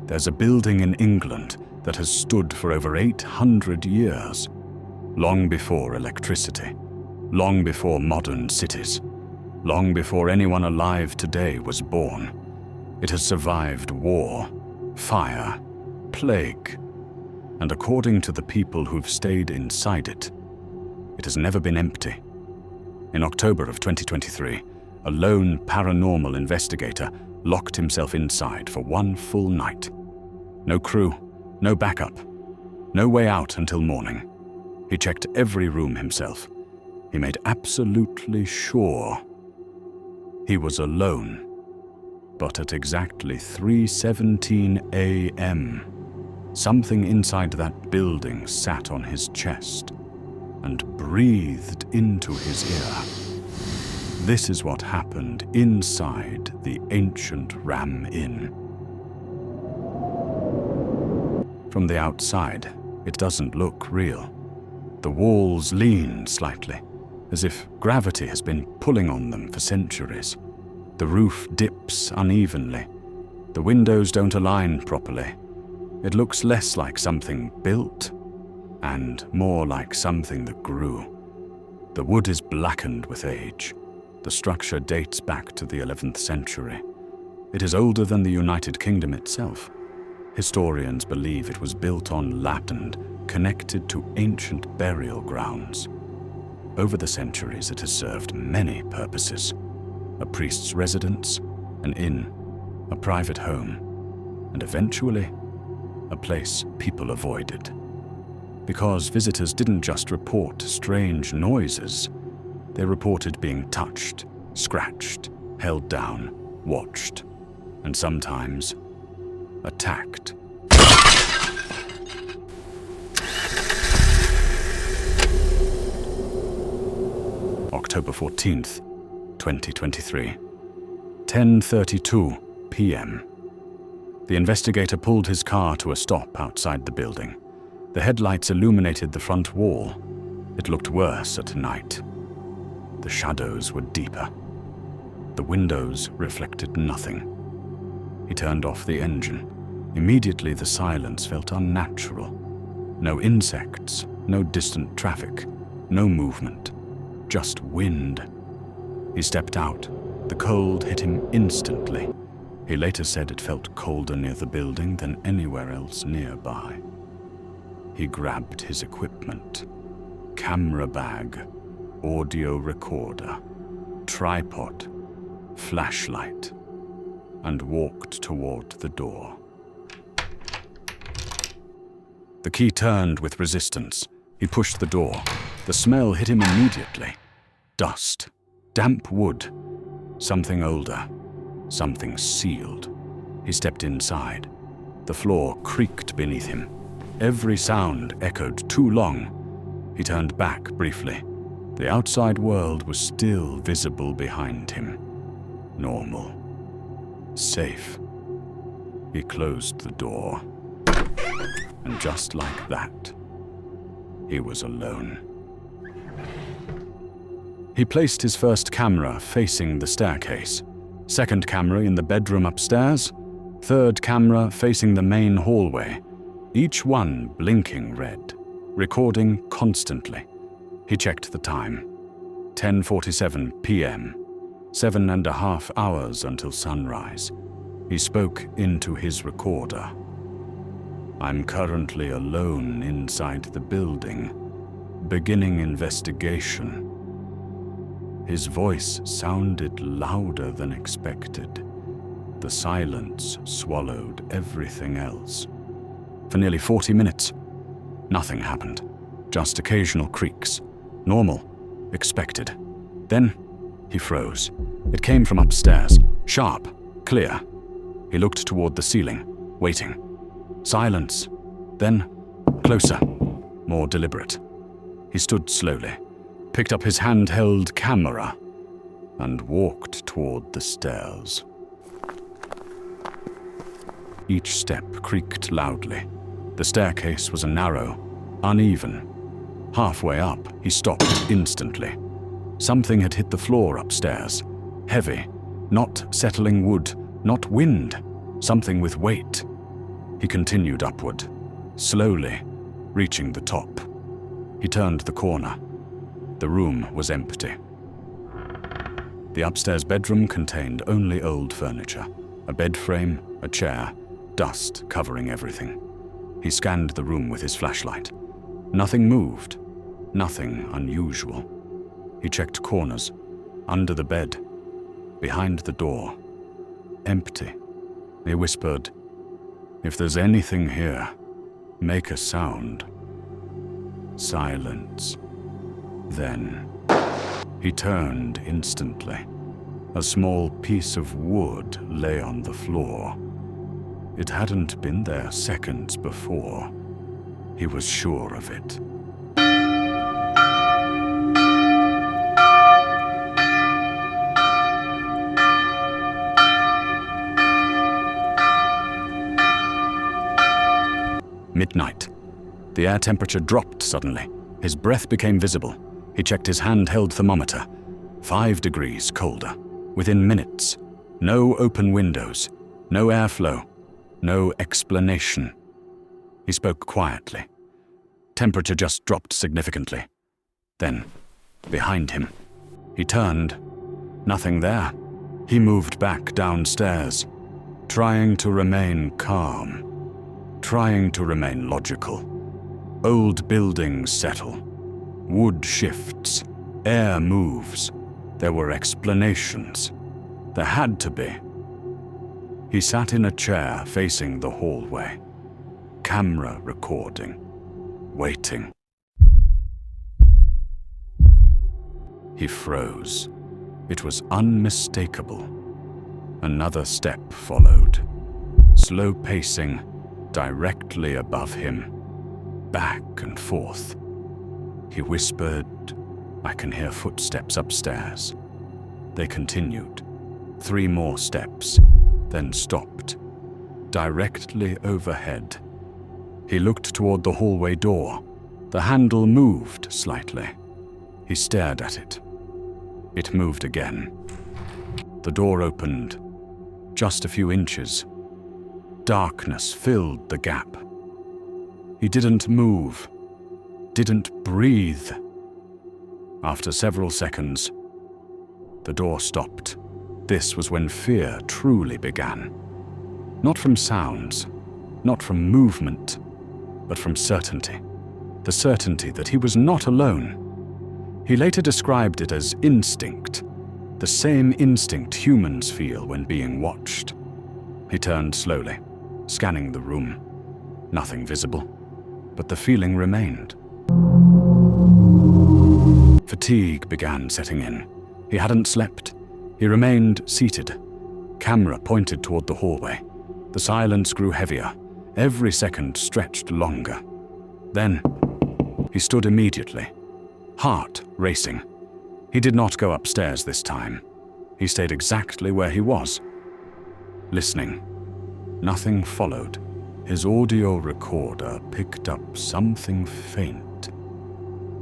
There's a building in England that has stood for over 800 years, long before electricity, long before modern cities, long before anyone alive today was born. It has survived war, fire, plague, and according to the people who've stayed inside it, it has never been empty. In October of 2023, a lone paranormal investigator locked himself inside for one full night. No crew, no backup, no way out until morning. He checked every room himself. He made absolutely sure he was alone. But at exactly 3:17 a.m., something inside that building sat on his chest and breathed into his ear. This is what happened inside the ancient Ram Inn. From the outside, it doesn't look real. The walls lean slightly, as if gravity has been pulling on them for centuries. The roof dips unevenly. The windows don't align properly. It looks less like something built and more like something that grew. The wood is blackened with age. The structure dates back to the 11th century. It is older than the United Kingdom itself. Historians believe it was built on land connected to ancient burial grounds. Over the centuries, it has served many purposes: a priest's residence, an inn, a private home, and eventually, a place people avoided. Because visitors didn't just report strange noises, they reported being touched, scratched, held down, watched, and sometimes attacked. October 14th, 2023, 10:32 p.m. The investigator pulled his car to a stop outside the building. The headlights illuminated the front wall. It looked worse at night. The shadows were deeper. The windows reflected nothing. He turned off the engine. Immediately the silence felt unnatural. No insects, no distant traffic, no movement, just wind. He stepped out. The cold hit him instantly. He later said it felt colder near the building than anywhere else nearby. He grabbed his equipment: camera bag, audio recorder, tripod, flashlight, and walked toward the door. The key turned with resistance. He pushed the door. The smell hit him immediately. Dust, damp wood, something older, something sealed. He stepped inside. The floor creaked beneath him. Every sound echoed too long. He turned back briefly. The outside world was still visible behind him. Normal. Safe. He closed the door. And just like that, he was alone. He placed his first camera facing the staircase, second camera in the bedroom upstairs, third camera facing the main hallway, each one blinking red, recording constantly. He checked the time. 10:47 p.m., 7.5 hours until sunrise. He spoke into his recorder. I'm currently alone inside the building, beginning investigation. His voice sounded louder than expected. The silence swallowed everything else. For nearly 40 minutes, nothing happened. Just occasional creaks. Normal. Expected. Then, he froze. It came from upstairs. Sharp. Clear. He looked toward the ceiling, waiting. Silence. Then, closer. More deliberate. He stood slowly, picked up his handheld camera, and walked toward the stairs. Each step creaked loudly. The staircase was narrow, uneven. Halfway up, he stopped instantly. Something had hit the floor upstairs. Heavy, not settling wood, not wind, something with weight. He continued upward, slowly, reaching the top. He turned the corner. The room was empty. The upstairs bedroom contained only old furniture, a bed frame, a chair, dust covering everything. He scanned the room with his flashlight. Nothing moved, nothing unusual. He checked corners, under the bed, behind the door. Empty. He whispered, "If there's anything here, make a sound." Silence. Then he turned instantly. A small piece of wood lay on the floor. It hadn't been there seconds before. He was sure of it. Midnight. The air temperature dropped suddenly. His breath became visible. He checked his handheld thermometer. 5 degrees colder. Within minutes. No open windows. No airflow. No explanation. He spoke quietly. Temperature just dropped significantly. Then, behind him. He turned. Nothing there. He moved back downstairs, trying to remain calm. Trying to remain logical. Old buildings settle. Wood shifts. Air moves. There were explanations. There had to be. He sat in a chair facing the hallway. Camera recording. Waiting. He froze. It was unmistakable. Another step followed. Slow pacing. Directly above him, back and forth. He whispered, "I can hear footsteps upstairs." They continued. 3 more steps, then stopped. Directly overhead. He looked toward the hallway door. The handle moved slightly. He stared at it. It moved again. The door opened, just a few inches. Darkness filled the gap. He didn't move, didn't breathe. After several seconds, the door stopped. This was when fear truly began. Not from sounds, not from movement, but from certainty. The certainty that he was not alone. He later described it as instinct, the same instinct humans feel when being watched. He turned slowly, scanning the room. Nothing visible, but the feeling remained. Fatigue began setting in. He hadn't slept. He remained seated. Camera pointed toward the hallway. The silence grew heavier. Every second stretched longer. Then, he stood immediately, heart racing. He did not go upstairs this time. He stayed exactly where he was, listening. Nothing followed. His audio recorder picked up something faint,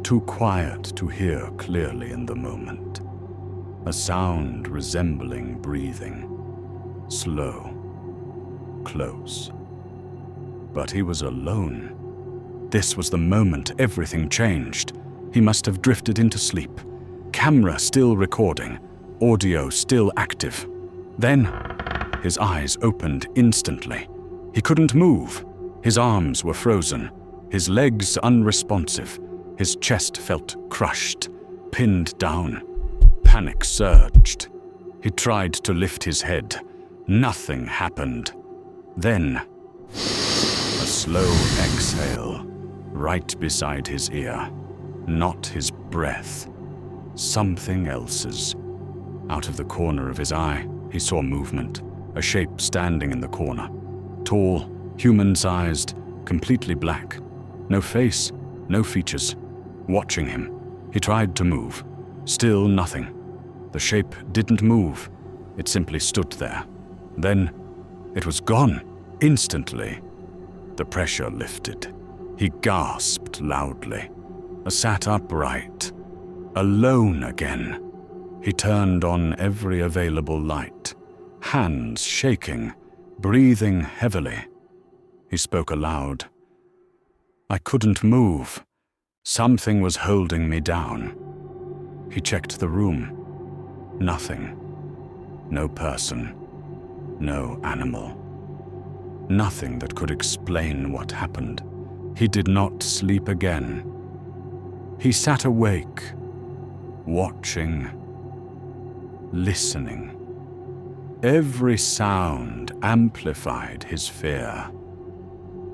too quiet to hear clearly in the moment. A sound resembling breathing, slow, close. But he was alone. This was the moment everything changed. He must have drifted into sleep. Camera still recording, audio still active. Then, his eyes opened instantly. He couldn't move. His arms were frozen, his legs unresponsive. His chest felt crushed, pinned down. Panic surged. He tried to lift his head. Nothing happened. Then, a slow exhale, right beside his ear. Not his breath. Something else's. Out of the corner of his eye, he saw movement. A shape standing in the corner. Tall, human-sized, completely black. No face, no features. Watching him, he tried to move. Still nothing. The shape didn't move. It simply stood there. Then, it was gone. Instantly, the pressure lifted. He gasped loudly. Sat upright. Alone again. He turned on every available light, hands shaking, breathing heavily. He spoke aloud. I couldn't move. Something was holding me down. He checked the room. Nothing. No person. No animal. Nothing that could explain what happened. He did not sleep again. He sat awake, watching, listening. Every sound amplified his fear.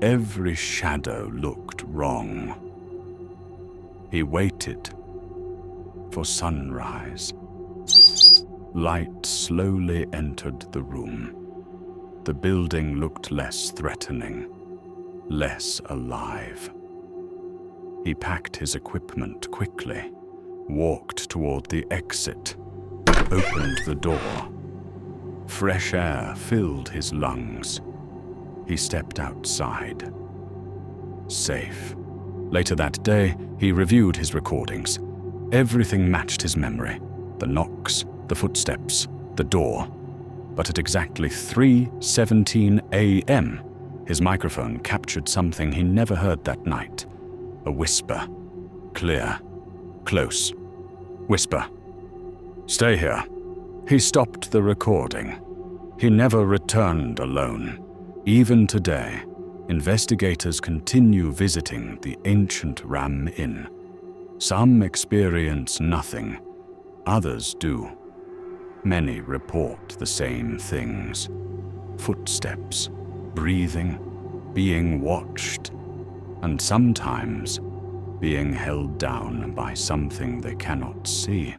Every shadow looked wrong. He waited for sunrise. Light slowly entered the room. The building looked less threatening, less alive. He packed his equipment quickly, walked toward the exit, opened the door. Fresh air filled his lungs. He stepped outside. Safe. Later that day, he reviewed his recordings. Everything matched his memory. The knocks, the footsteps, the door. But at exactly 3:17 a.m., his microphone captured something he never heard that night. A whisper. Clear. Close. Whisper. Stay here. He stopped the recording. He never returned alone. Even today, investigators continue visiting the ancient Ram Inn. Some experience nothing. Others do. Many report the same things. Footsteps, breathing, being watched, and sometimes being held down by something they cannot see.